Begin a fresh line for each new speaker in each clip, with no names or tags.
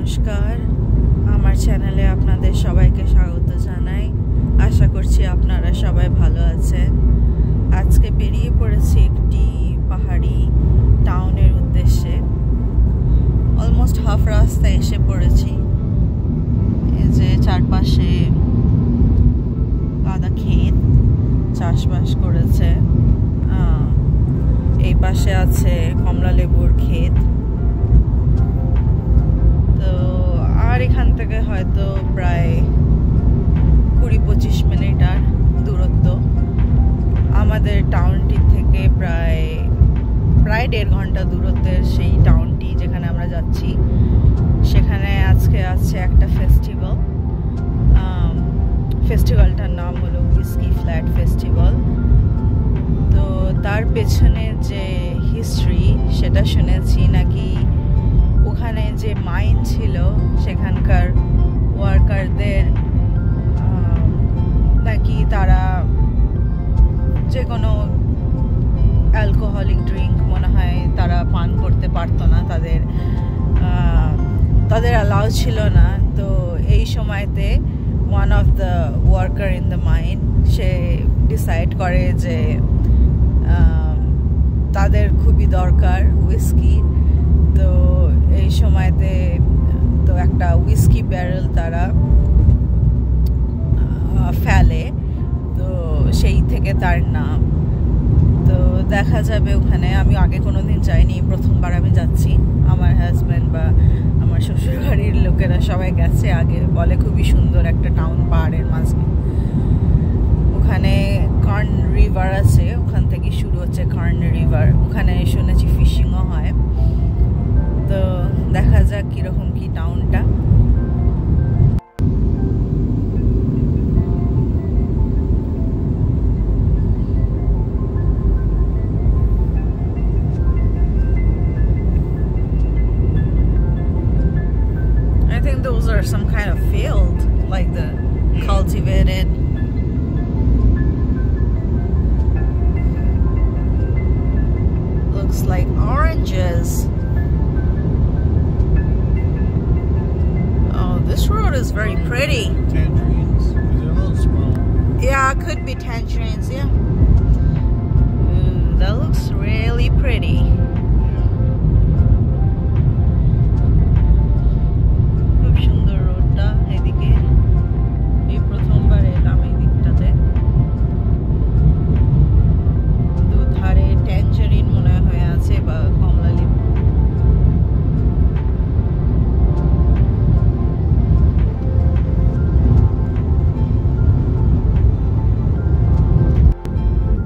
নমস্কার, আমার চ্যানেলে আপনাদের সবাইকে স্বাগত জানাই। আশা করছি আপনারা সবাই ভালো আছেন। আজকে বেরিয়ে পড়েছি একটি পাহাড়ি টাউনের উদ্দেশ্যে। অলমোস্ট হাফ রাস্তায় এসে পড়েছি। এই যে চারপাশে কাদা ক্ষেত, চাষবাস করেছে। এই পাশে আছে কমলা লেবুর ক্ষেত। তো আর এখান থেকে হয়তো প্রায় 20-25 মিনিট আর দূরত্ব। আমাদের টাউনটি থেকে প্রায় 1.5 ঘন্টা দূরত্বের সেই টাউনটি যেখানে আমরা যাচ্ছি, সেখানে আজকে আছে একটা ফেস্টিভ্যালটার নাম হলো হুইস্কি ফ্ল্যাট ফেস্টিভ্যাল। তো তার পেছনে যে হিস্ট্রি সেটা শুনেছি নাকি ওখানে যে মাইন ছিল সেখানকার ওয়ার্কারদের নাকি তারা যে কোনো অ্যালকোহলিক ড্রিঙ্ক মনে হয় তারা পান করতে পারতো না, তাদের অ্যালাউ ছিল না। তো এই সময়তে one of the worker in the mine say decide করে যে তাদের খুবই দরকার হুইস্কি। তো এই সময়তে তো একটা হুইস্কি ব্যারেল তারা ফেলে, তো সেই থেকে তার নাম। তো দেখা যাবে ওখানে, আমি আগে কোনোদিন যাইনি, প্রথমবার আমি যাচ্ছি। আমার হাজব্যান্ড বা আমার শ্বশুর বাড়ির লোকেরা সবাই গেছে আগে, বলে খুবই সুন্দর একটা টাউন পাহাড়ের মাঝে। ওখানে কার্ন রিভার আছে, ওখান থেকে শুরু হচ্ছে কার্ন রিভার। ওখানে শুনেছি ফিশিংও হয়। তো দেখা যাক কিরকম কি টাউনটা। I think those are some kind of field, like the cultivated. Looks like oranges. Oh, this road is very pretty.
Tangerines, because they're a little small.
Yeah, could be tangerines, yeah. Ooh, that looks really pretty. খুব সুন্দর রোডটা এদিকে। এই প্রথমবার এলাম এই দিকটাতে। দুধারে ট্যাঞ্জারিন মনে হয়ে আছে বা কমলা লেবু।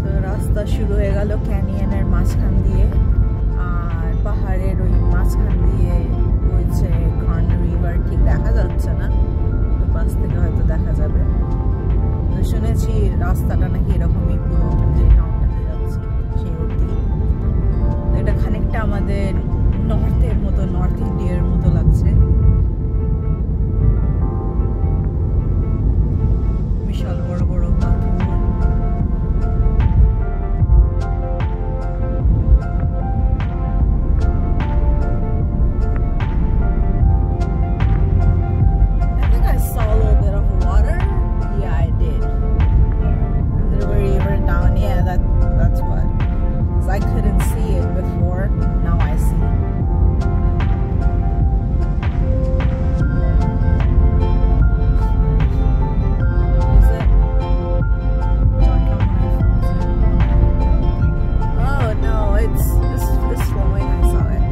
তো রাস্তা শুরু হয়ে গেল ক্যানিয়নের মাঝখান দিয়ে, আর পাহাড়ের ওই মাঝখান দিয়ে বইছে কার্ন রিভার। ঠিক দেখা যাচ্ছে না, ওই পাশ থেকে হয়তো দেখা যাবে। তো শুনেছি রাস্তাটা নাকি এরকমই পুরো যে টাউনটাতে যাচ্ছি সেই অবধি। এটা খানিকটা আমাদের নর্থের মতো, নর্থ ইন্ডিয়ার মতো লাগছে। বিশাল বড় বড় পাথর। I couldn't see it before, now I see. Is it? Oh no, it's flowing, I saw it.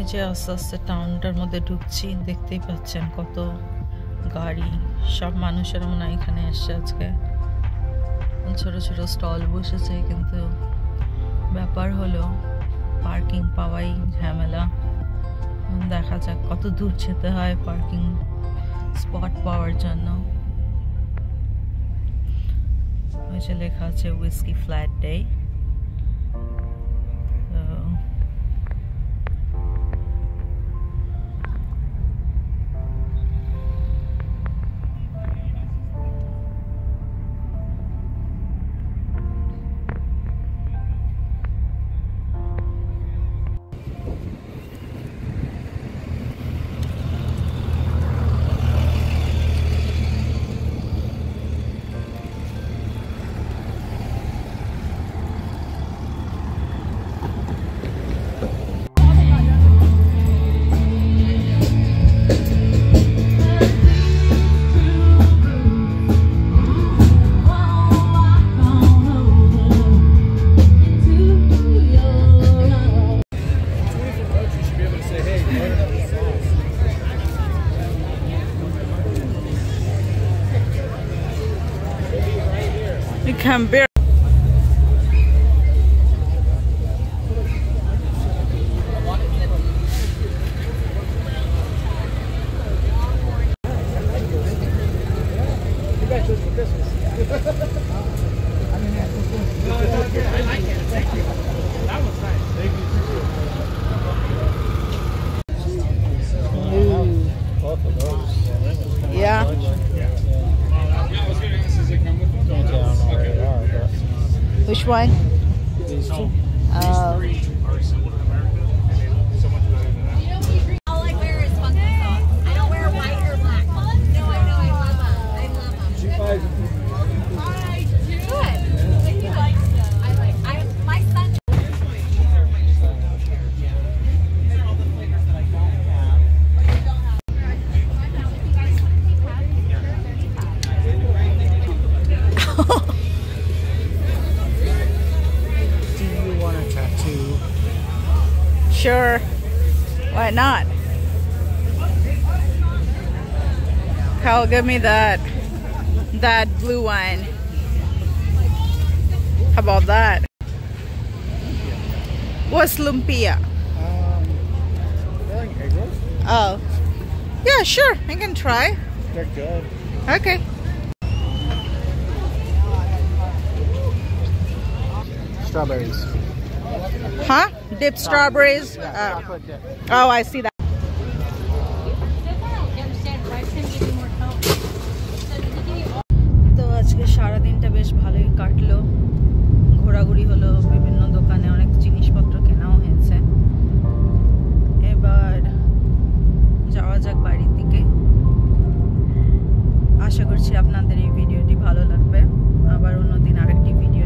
যে আস্তে আস্তে টাউনটার মধ্যে ঢুকছি, দেখতেই পাচ্ছেন কত গাড়ি, সব মানুষেরা মনে হয় এখানে এসছে আজকে। ছোট ছোট স্টল বসেছে, কিন্তু ব্যাপার হলো পার্কিং পাওয়াই ঝামেলা। দেখা যাক কত দূর যেতে হয় পার্কিং স্পট পাওয়ার জন্য। ওই যে লেখা আছে whisky flat day. You can bear. Yeah. Which one?
These two.
Oh.
Are similar to America, and they look so much better than that.
All I wear is funky sauce. I don't wear white or black. No, I know. I love them. I love them.
She buys
I do. Good. He likes them. I like. My son.
Do you want a tattoo?
Sure. Why not? Kyle, give me that blue one. How about that? What's lumpia?
They're like egg rolls.
Oh. Yeah, sure. I can try.
They're good.
Okay.
Strawberries.
Huh? Dipped strawberries?
Chocolate dip.
Oh, I see that. তো আজকে সারাদিনটা বেশ ভালোই কাটলো, ঘোরাঘুরি হলো, বিভিন্ন দোকানে অনেক জিনিসপত্র কেনাও হয়েছে। এবার যাওয়া যাক বাড়ির দিকে। আশা করছি আপনাদের এই ভিডিওটি ভালো লাগবে। আবার অন্যদিন আরেকটি ভিডিও